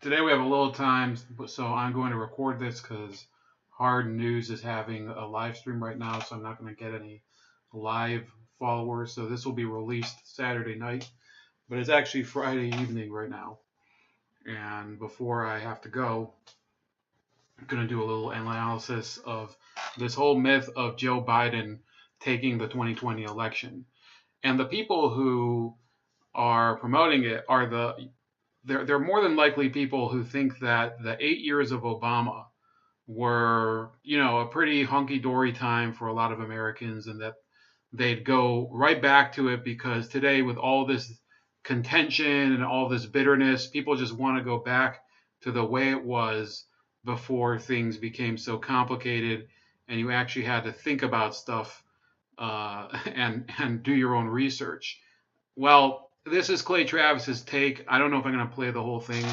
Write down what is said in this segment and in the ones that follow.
Today we have a little time, so I'm going to record this because Hard News is having a live stream right now, so I'm not going to get any live followers. So this will be released Saturday night, but it's actually Friday evening right now. And before I have to go, I'm going to do a little analysis of this whole myth of Joe Biden taking the 2020 election. And the people who are promoting it are they're more than likely people who think that the 8 years of Obama were, a pretty hunky dory time for a lot of Americans, and that they'd go right back to it because today, with all this contention and all this bitterness, people just want to go back to the way it was before things became so complicated and you actually had to think about stuff and do your own research. Well, this is Clay Travis's take. I don't know if I'm going to play the whole thing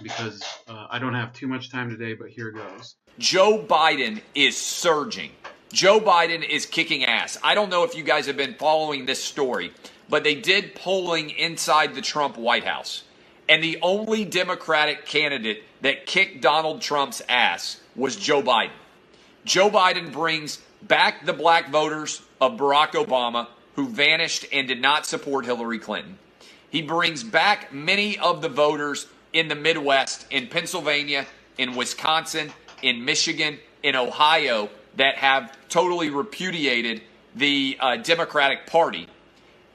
because I don't have too much time today, but here goes. Joe Biden is surging. Joe Biden is kicking ass. I don't know if you guys have been following this story, but they did polling inside the Trump White House. And the only Democratic candidate that kicked Donald Trump's ass was Joe Biden. Joe Biden brings back the black voters of Barack Obama who vanished and did not support Hillary Clinton. He brings back many of the voters in the Midwest, in Pennsylvania, in Wisconsin, in Michigan, in Ohio, that have totally repudiated the Democratic Party.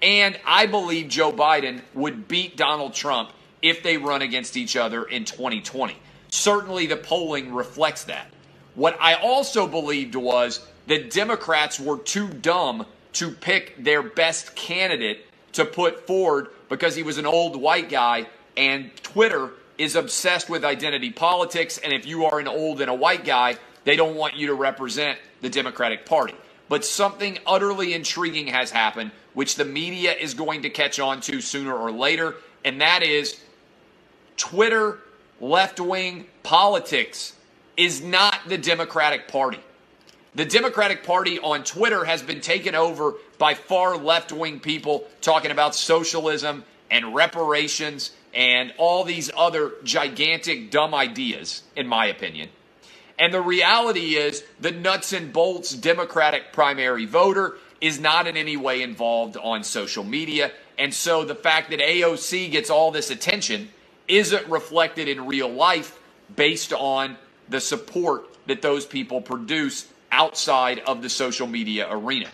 And I believe Joe Biden would beat Donald Trump if they run against each other in 2020. Certainly the polling reflects that. What I also believed was that Democrats were too dumb to pick their best candidate to put forward because he was an old white guy, and Twitter is obsessed with identity politics, and if you are an old and a white guy, they don't want you to represent the Democratic Party. But something utterly intriguing has happened, which the media is going to catch on to sooner or later, and that is Twitter left-wing politics is not the Democratic Party. The Democratic Party on Twitter has been taken over by far left-wing people talking about socialism and reparations and all these other gigantic dumb ideas, in my opinion. And the reality is the nuts and bolts Democratic primary voter is not in any way involved on social media. And so the fact that AOC gets all this attention isn't reflected in real life based on the support that those people produce outside of the social media arena.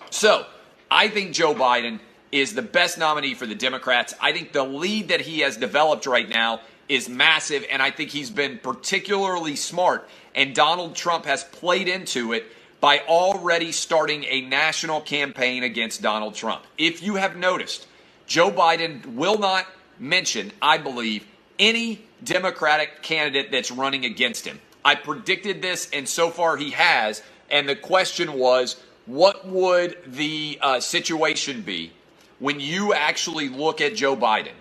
So I think Joe Biden is the best nominee for the Democrats. I think the lead that he has developed right now is massive, and I think he's been particularly smart, and Donald Trump has played into it by already starting a national campaign against Donald Trump. If you have noticed, Joe Biden will not mention, I believe, any Democratic candidate that's running against him. I predicted this, and so far he has, and the question was, what would the situation be when you actually look at Joe Biden?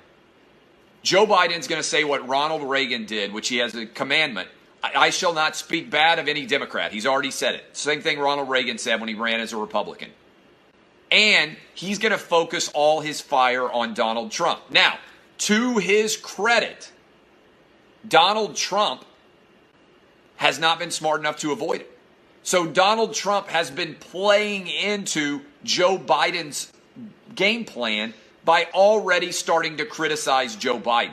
Joe Biden's going to say what Ronald Reagan did, which he has a commandment. I shall not speak bad of any Democrat. He's already said it. Same thing Ronald Reagan said when he ran as a Republican. And he's going to focus all his fire on Donald Trump. Now, to his credit, Donald Trump has not been smart enough to avoid it. So Donald Trump has been playing into Joe Biden's game plan by already starting to criticize Joe Biden.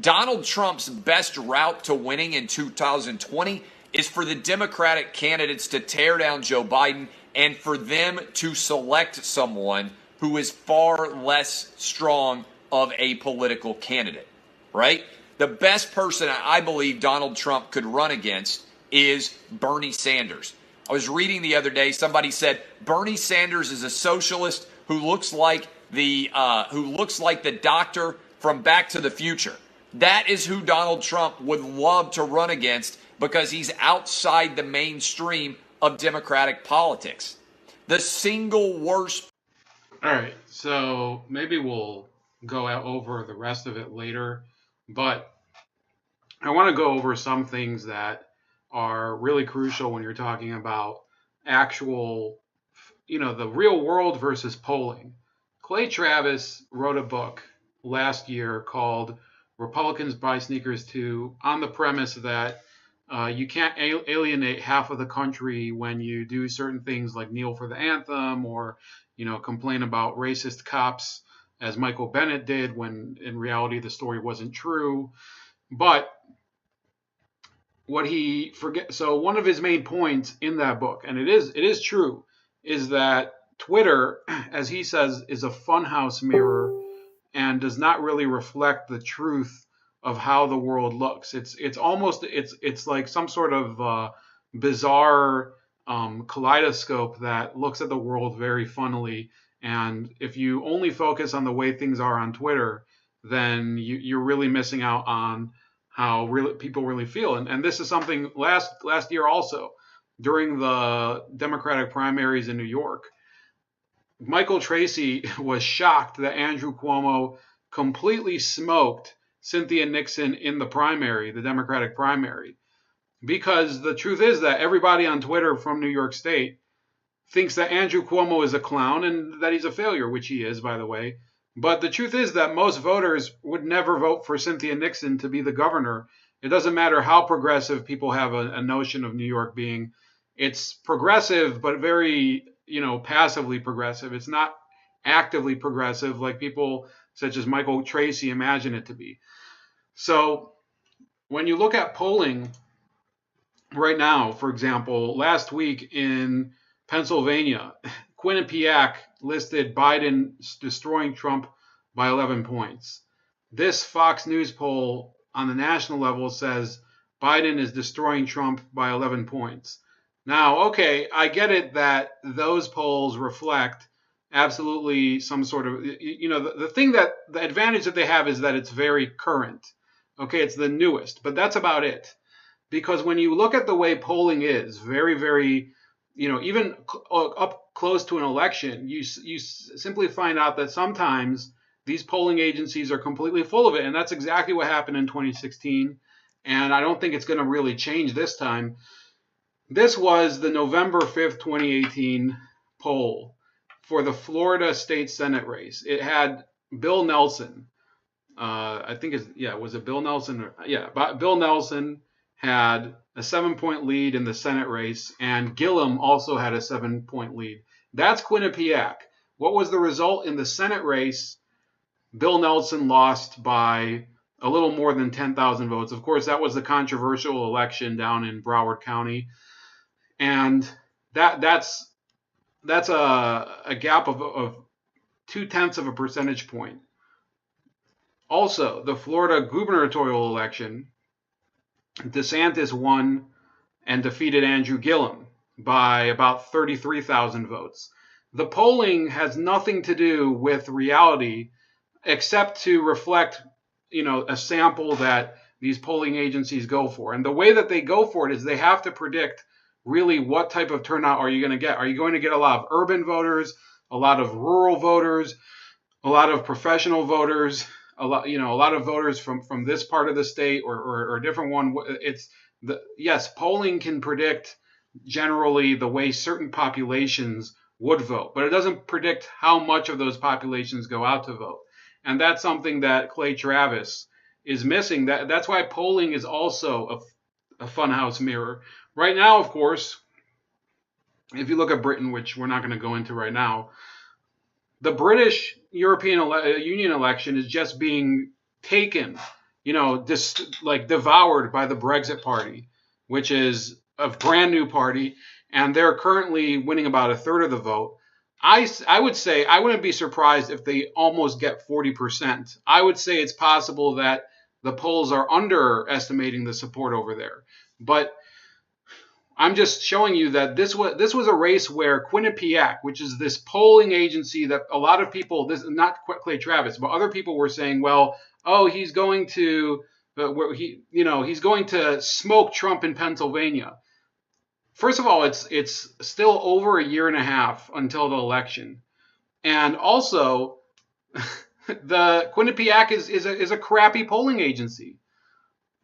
Donald Trump's best route to winning in 2020 is for the Democratic candidates to tear down Joe Biden and for them to select someone who is far less strong of a political candidate, right? The best person I believe Donald Trump could run against is Bernie Sanders. I was reading the other day, somebody said Bernie Sanders is a socialist who looks like the doctor from Back to the Future. That is who Donald Trump would love to run against because he's outside the mainstream of Democratic politics. The single worst. All right, so maybe we'll go out over the rest of it later, but I want to go over some things that are really crucial when you're talking about actual, the real world versus polling. Clay Travis wrote a book last year called Republicans buy sneakers too, on the premise that you can't alienate half of the country when you do certain things like kneel for the anthem or, complain about racist cops, as Michael Bennett did, when in reality the story wasn't true. But so one of his main points in that book, and it is true, is that Twitter, as he says, is a funhouse mirror and does not really reflect the truth of how the world looks. It's like some sort of bizarre kaleidoscope that looks at the world very funnily. And if you only focus on the way things are on Twitter, then you're really missing out on how people really feel. And this is something last year also, during the Democratic primaries in New York, Michael Tracy was shocked that Andrew Cuomo completely smoked Cynthia Nixon in the Democratic primary. Because the truth is that everybody on Twitter from New York State thinks that Andrew Cuomo is a clown and that he's a failure, which he is, by the way. But the truth is that most voters would never vote for Cynthia Nixon to be the governor. It doesn't matter how progressive people have a notion of New York being. It's progressive, but very, passively progressive. It's not actively progressive like people such as Michael Tracy imagine it to be. So when you look at polling right now, for example, last week in Pennsylvania, Quinnipiac listed Biden destroying Trump by 11 points. This Fox News poll on the national level says Biden is destroying Trump by 11 points. Now, okay, I get it that those polls reflect absolutely some sort of, the advantage that they have is that it's very current. Okay, it's the newest, but that's about it. Because when you look at the way polling is, very, very, even up close to an election, you simply find out that sometimes these polling agencies are completely full of it. And that's exactly what happened in 2016. And I don't think it's going to really change this time. This was the November 5th, 2018 poll for the Florida State Senate race. It had Bill Nelson. Was it Bill Nelson? Bill Nelson had a 7-point lead in the Senate race, and Gillum also had a 7-point lead. That's Quinnipiac. What was the result in the Senate race? Bill Nelson lost by a little more than 10,000 votes. Of course, that was the controversial election down in Broward County. And that's a gap of 0.2 of a percentage point. Also, the Florida gubernatorial election, DeSantis won and defeated Andrew Gillum by about 33,000 votes. The polling has nothing to do with reality except to reflect, a sample that these polling agencies go for. And the way that they go for it is they have to predict really what type of turnout are you going to get. Are you going to get a lot of urban voters, a lot of rural voters, a lot of professional voters, a lot of voters from this part of the state or a different one? Yes, polling can predict generally the way certain populations would vote, but it doesn't predict how much of those populations go out to vote. And that's something that Clay Travis is missing. That's why polling is also a funhouse mirror. Right now, of course, if you look at Britain, which we're not going to go into right now, the British European Union election is just being taken, devoured by the Brexit Party, which is a brand new party, and they're currently winning about 1/3 of the vote. I would say I wouldn't be surprised if they almost get 40%. I would say it's possible that the polls are underestimating the support over there. But I'm just showing you that this was a race where Quinnipiac, which is this polling agency that a lot of people, this not Clay Travis, but other people were saying, well, he's going to he's going to smoke Trump in Pennsylvania. First of all, it's still over a year and a half until the election, and also the Quinnipiac is a crappy polling agency.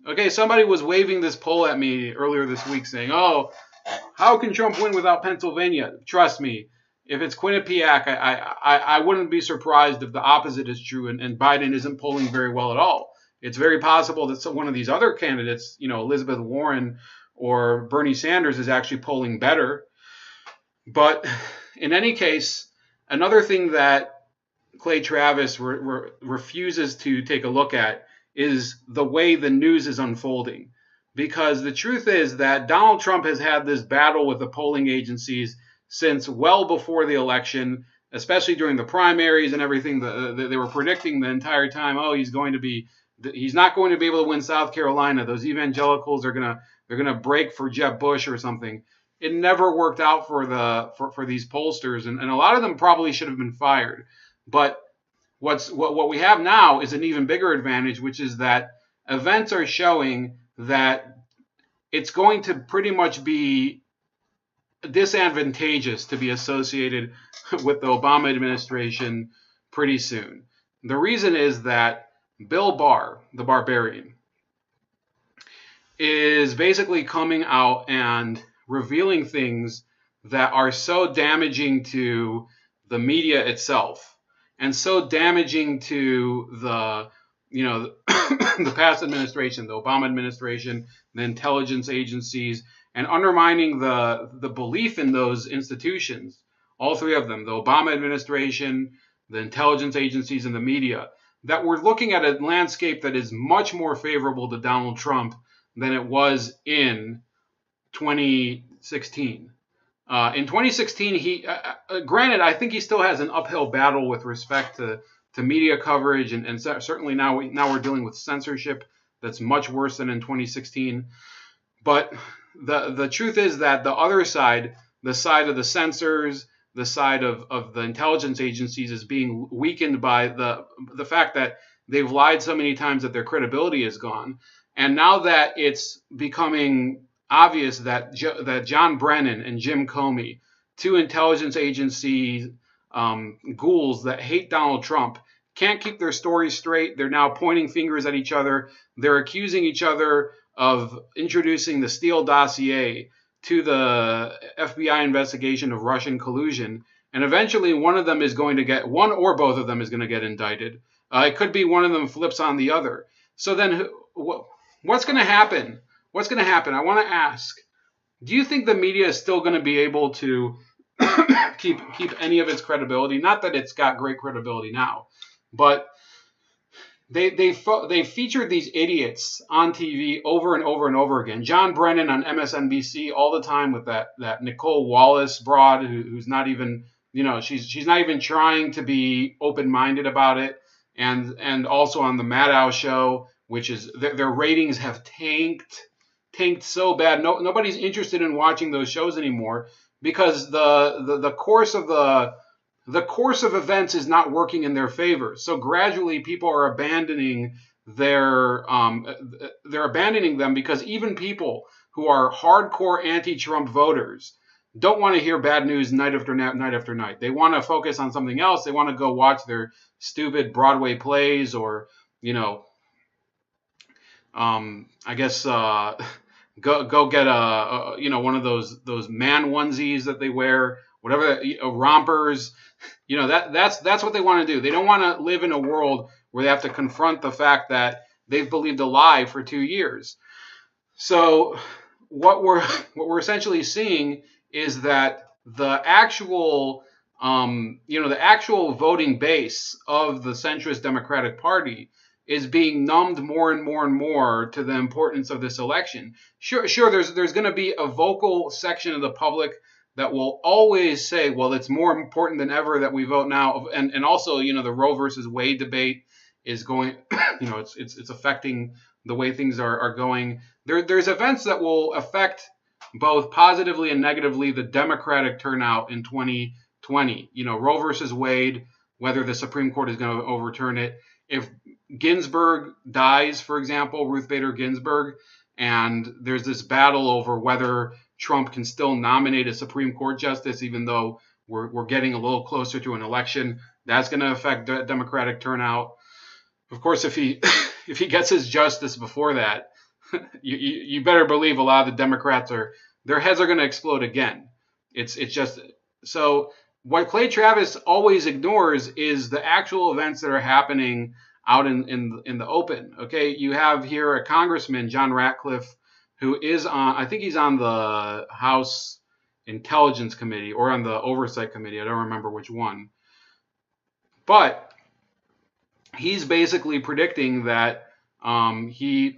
Okay, somebody was waving this poll at me earlier this week saying, how can Trump win without Pennsylvania? Trust me, if it's Quinnipiac, I wouldn't be surprised if the opposite is true and Biden isn't polling very well at all. It's very possible that one of these other candidates, Elizabeth Warren or Bernie Sanders, is actually polling better. But in any case, another thing that Clay Travis refuses to take a look at is the way the news is unfolding. Because the truth is that Donald Trump has had this battle with the polling agencies since well before the election, especially during the primaries and everything. They were predicting the entire time, he's not going to be able to win South Carolina. Those evangelicals are gonna break for Jeb Bush or something. It never worked out for these pollsters, and a lot of them probably should have been fired. But what we have now is an even bigger advantage, which is that events are showing that it's going to pretty much be disadvantageous to be associated with the Obama administration pretty soon. The reason is that Bill Barr, the barbarian, is basically coming out and revealing things that are so damaging to the media itself and so damaging to the past administration, the Obama administration, the intelligence agencies, and undermining the belief in those institutions, all three of them, the Obama administration, the intelligence agencies, and the media, that we're looking at a landscape that is much more favorable to Donald Trump than it was in 2016. In 2016, granted, I think he still has an uphill battle with respect to media coverage, and certainly now we're dealing with censorship that's much worse than in 2016. But the truth is that the other side, the side of the censors, the side of the intelligence agencies, is being weakened by the fact that they've lied so many times that their credibility is gone. And now that it's becoming obvious that John Brennan and Jim Comey, two intelligence agency ghouls that hate Donald Trump, can't keep their stories straight. They're now pointing fingers at each other. They're accusing each other of introducing the Steele dossier to the FBI investigation of Russian collusion. And eventually one or both of them is going to get indicted. It could be one of them flips on the other. So then what's going to happen? What's going to happen? I want to ask, do you think the media is still going to be able to keep any of its credibility? Not that it's got great credibility now, but they featured these idiots on TV over and over and over again. John Brennan on MSNBC all the time with that Nicole Wallace broad who's not even, she's not even trying to be open-minded about it. And also on the Maddow show, which is their ratings have tanked so bad. Nobody's interested in watching those shows anymore because the course of events is not working in their favor. So gradually people are abandoning they're abandoning them because even people who are hardcore anti-Trump voters don't want to hear bad news night after night after night. They want to focus on something else. They want to go watch their stupid Broadway plays or, I guess go get one of those man onesies that they wear, whatever, rompers. That's what they want to do. They don't want to live in a world where they have to confront the fact that they've believed a lie for 2 years. So what we're essentially seeing is that the actual voting base of the centrist Democratic Party is being numbed more and more and more to the importance of this election. Sure, there's going to be a vocal section of the public that will always say, well, it's more important than ever that we vote now. And also, the Roe versus Wade debate is going, it's affecting the way things are going. There's events that will affect both positively and negatively the Democratic turnout in 2020. Roe versus Wade, whether the Supreme Court is going to overturn it. If Ginsburg dies, for example, Ruth Bader Ginsburg, and there's this battle over whether Trump can still nominate a Supreme Court justice, even though we're getting a little closer to an election, that's going to affect the Democratic turnout. Of course, if he gets his justice before that, you better believe a lot of the Democrats their heads are going to explode again. It's just so. What Clay Travis always ignores is the actual events that are happening out in the open. Okay, you have here a congressman, John Ratcliffe, who is on, I think he's on the House Intelligence Committee or on the Oversight Committee. I don't remember which one. But he's basically predicting that William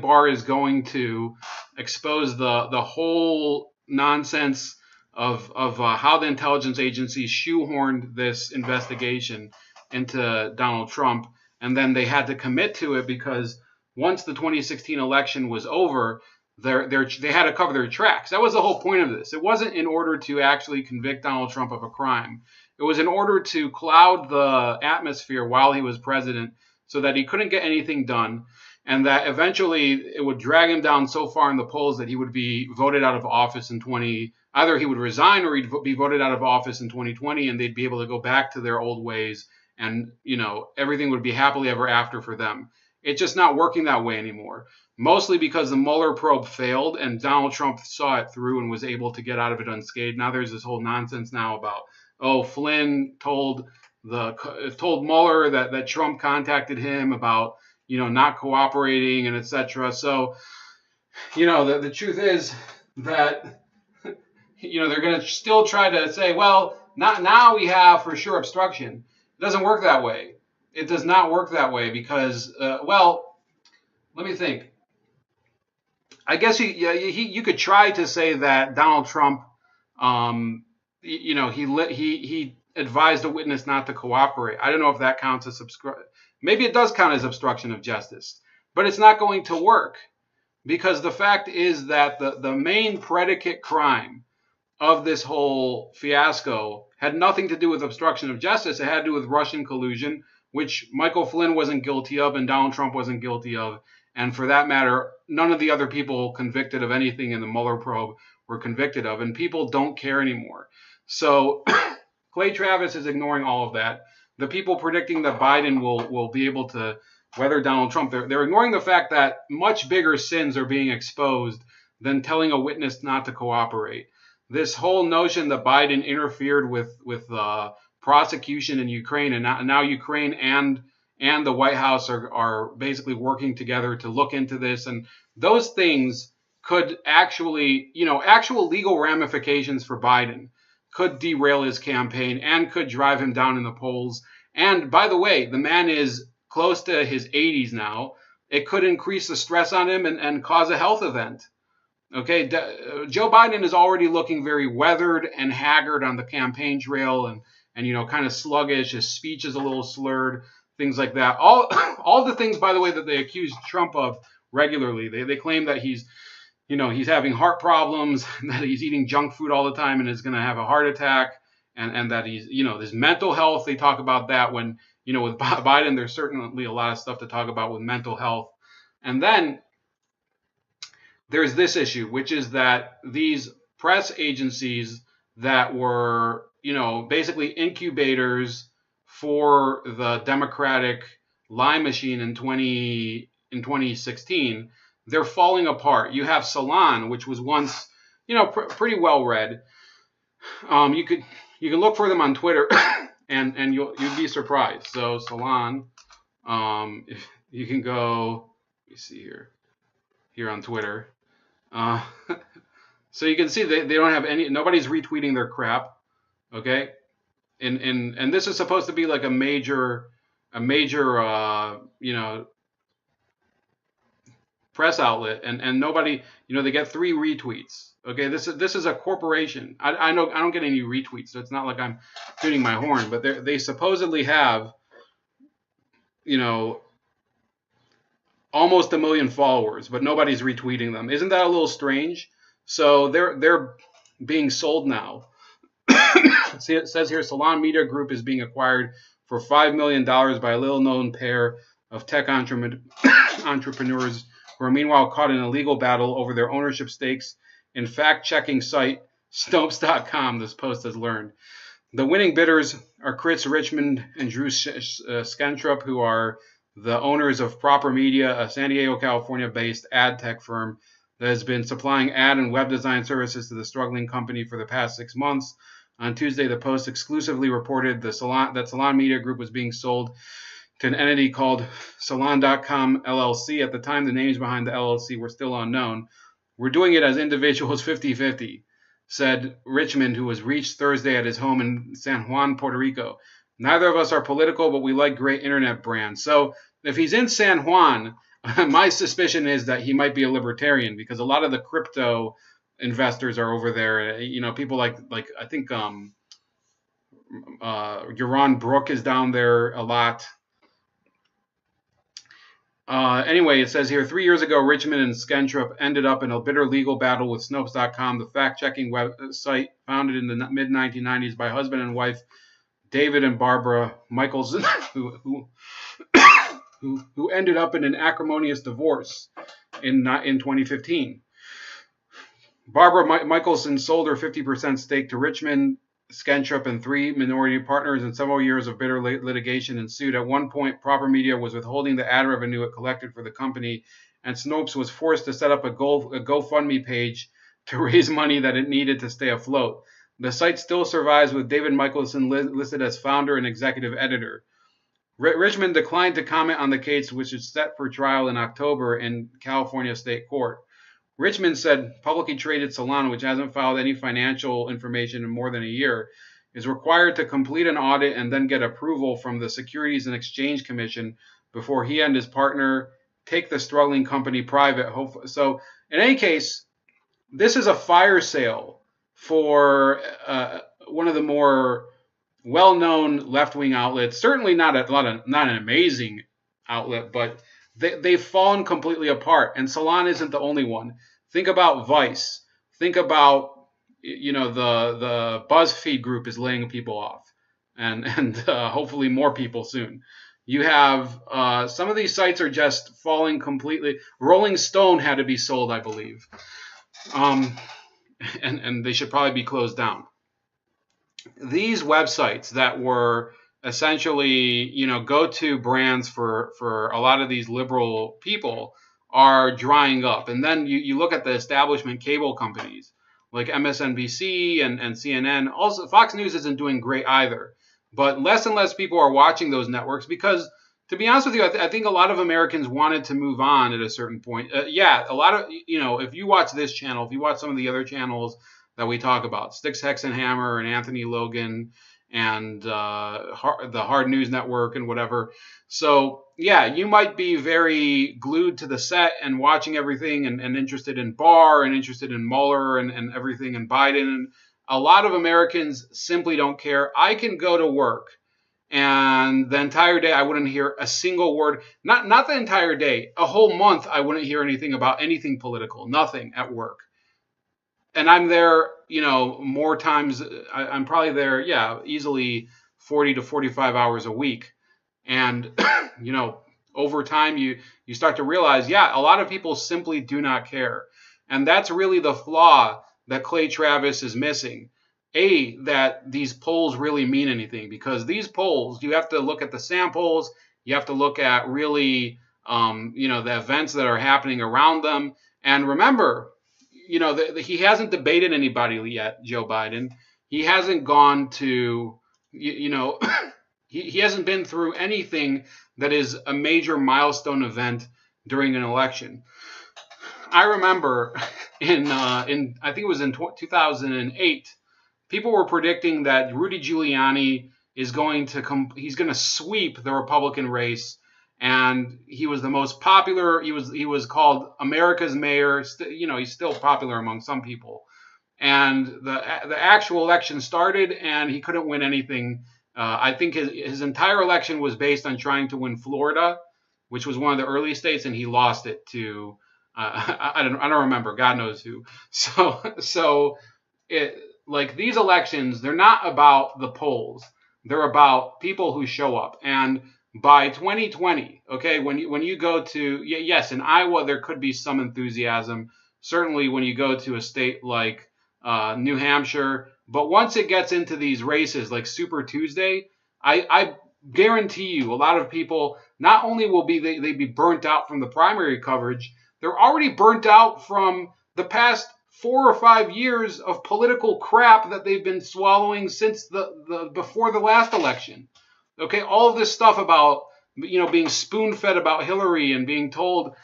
Barr is going to expose the whole nonsense of how the intelligence agencies shoehorned this investigation into Donald Trump, and then they had to commit to it because once the 2016 election was over, they had to cover their tracks. That was the whole point of this. It wasn't in order to actually convict Donald Trump of a crime. It was in order to cloud the atmosphere while he was president so that he couldn't get anything done, and that eventually it would drag him down so far in the polls that he would be voted out of office in either he would resign or he'd be voted out of office in 2020, and they'd be able to go back to their old ways, and everything would be happily ever after for them. It's just not working that way anymore. Mostly because the Mueller probe failed and Donald Trump saw it through and was able to get out of it unscathed. Now there's this whole nonsense now about, Flynn told Mueller that Trump contacted him about, not cooperating and etc. So, the truth is that, they're going to still try to say, well, not now we have for sure obstruction. It doesn't work that way. It does not work that way because, let me think. I guess you could try to say that Donald Trump, he advised a witness not to cooperate. I don't know if that counts as maybe it does count as obstruction of justice, but it's not going to work because the fact is that the main predicate crime of this whole fiasco had nothing to do with obstruction of justice. It had to do with Russian collusion, which Michael Flynn wasn't guilty of and Donald Trump wasn't guilty of. And for that matter, none of the other people convicted of anything in the Mueller probe were convicted of, and people don't care anymore. So Clay Travis is ignoring all of that. The people predicting that Biden will be able to weather Donald Trump, they're ignoring the fact that much bigger sins are being exposed than telling a witness not to cooperate. This whole notion that Biden interfered with prosecution in Ukraine, and now Ukraine and the White House are basically working together to look into this. And those things could actually, actual legal ramifications for Biden could derail his campaign and could drive him down in the polls. And by the way, the man is close to his 80s now. It could increase the stress on him and cause a health event. Okay, Joe Biden is already looking very weathered and haggard on the campaign trail and kind of sluggish. His speech is a little slurred. Things like that. All the things, by the way, that they accuse Trump of regularly. They claim that he's having heart problems, that he's eating junk food all the time and is going to have a heart attack, and that he's, his mental health. They talk about that when, with Biden, there's certainly a lot of stuff to talk about with mental health. And then there's this issue, which is that these press agencies that were, basically incubators for the Democratic lie machine in 2016, they're falling apart. You have Salon, which was once, pretty well read. You can look for them on Twitter, and you'd be surprised. So Salon, if you can go, let me see here on Twitter. So you can see they don't have nobody's retweeting their crap. Okay. And this is supposed to be like a major press outlet, and nobody, they get 3 retweets. Okay, this is a corporation. I know I don't get any retweets, so it's not like I'm tooting my horn, but they supposedly have, almost 1 million followers, but nobody's retweeting them. Isn't that a little strange? So they're being sold now. See, it says here, Salon Media Group is being acquired for $5 million by a little-known pair of tech entrepreneurs who are meanwhile caught in a legal battle over their ownership stakes in fact-checking site Snopes.com, this Post has learned. The winning bidders are Chris Richmond and Drew Skentrup, who are the owners of Proper Media, a San Diego, California-based ad tech firm that has been supplying ad and web design services to the struggling company for the past 6 months. On Tuesday, the Post exclusively reported that Salon Media Group was being sold to an entity called Salon.com LLC. At the time, the names behind the LLC were still unknown. We're doing it as individuals 50-50, said Richmond, who was reached Thursday at his home in San Juan, Puerto Rico. Neither of us are political, but we like great internet brands. So if he's in San Juan, my suspicion is that he might be a libertarian, because a lot of the crypto investors are over there. You know, people like I think Yaron Brook is down there a lot. Anyway, it says here, 3 years ago, Richmond and Scentrup ended up in a bitter legal battle with Snopes.com, the fact-checking website founded in the mid-1990s by husband and wife David and Barbara Michelson, who ended up in an acrimonious divorce in 2015. Barbara Michelson sold her 50% stake to Richmond. Scentrup and 3 minority partners, and several years of bitter litigation ensued. At one point, Proper Media was withholding the ad revenue it collected for the company, and Snopes was forced to set up a GoFundMe page to raise money that it needed to stay afloat. The site still survives, with David Michelson listed as founder and executive editor. Richmond declined to comment on the case, which is set for trial in October in California State Court. Richmond said publicly traded Salon, which hasn't filed any financial information in more than a year, is required to complete an audit and then get approval from the Securities and Exchange Commission before he and his partner take the struggling company private. So in any case, this is a fire sale for one of the more well-known left-wing outlets. Certainly not an amazing outlet, but they've fallen completely apart. And Salon isn't the only one. Think about Vice. Think about, you know, the BuzzFeed group is laying people off, and hopefully more people soon. You have some of these sites are just falling completely. Rolling Stone had to be sold, I believe, and they should probably be closed down. These websites that were essentially, you know, go-to brands for a lot of these liberal people are drying up. And then you look at the establishment cable companies like MSNBC and CNN. Also, Fox News isn't doing great either. But less and less people are watching those networks because, to be honest with you, I think a lot of Americans wanted to move on at a certain point. Yeah, a lot of, you know, if you watch this channel, if you watch some of the other channels that we talk about, Styx Hexenhammer and Anthony Logan and the Hard News Network and whatever. So, yeah, you might be very glued to the set and watching everything and interested in Barr and interested in Mueller and everything and Biden. And a lot of Americans simply don't care. I can go to work and the entire day I wouldn't hear a single word. Not the entire day. A whole month I wouldn't hear anything about anything political. Nothing at work. And I'm there, you know, more times. I'm probably there, yeah, easily 40 to 45 hours a week. And, you know, over time, you start to realize, yeah, a lot of people simply do not care. And that's really the flaw that Clay Travis is missing. That these polls really mean anything, because these polls, you have to look at the samples. You have to look at really, you know, the events that are happening around them. And remember, you know, he hasn't debated anybody yet, Joe Biden. He hasn't gone to, you know, he hasn't been through anything that is a major milestone event during an election. I remember in I think it was in 2008, people were predicting that Rudy Giuliani is going to sweep the Republican race. And he was the most popular. He was called America's mayor. You know, he's still popular among some people. And the actual election started, and he couldn't win anything. I think his entire election was based on trying to win Florida, which was one of the early states, and he lost it to I don't remember. God knows who. So like these elections, they're not about the polls. They're about people who show up. And by 2020, okay, when you go to, yes, in Iowa, there could be some enthusiasm. Certainly when you go to a state like New Hampshire. But once it gets into these races like Super Tuesday, I guarantee you a lot of people, not only will they be burnt out from the primary coverage, they're already burnt out from the past 4 or 5 years of political crap that they've been swallowing since the before the last election. Okay, all of this stuff about being spoon-fed about Hillary and being told,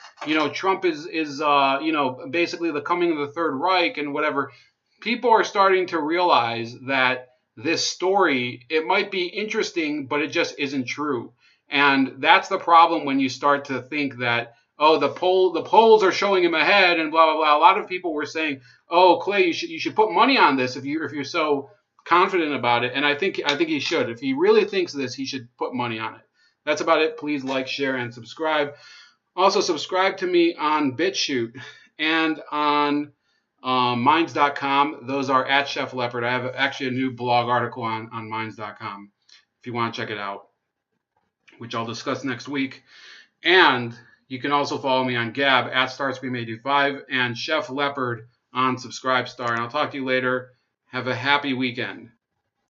Trump is basically the coming of the Third Reich and whatever. People are starting to realize that this story, it might be interesting, but it just isn't true. And that's the problem when you start to think that, oh, the polls are showing him ahead and blah blah blah. A lot of people were saying, oh, Clay, you should put money on this if you're so confident about it. And I think he should. If he really thinks this, he should put money on it. That's about it. Please like, share, and subscribe. Also, subscribe to me on BitChute and on Minds.com. Those are at Chef Leopard. I have actually a new blog article on Minds.com if you want to check it out, which I'll discuss next week. And you can also follow me on Gab at Starscream825 and Chef Leopard on Subscribestar. And I'll talk to you later. Have a happy weekend.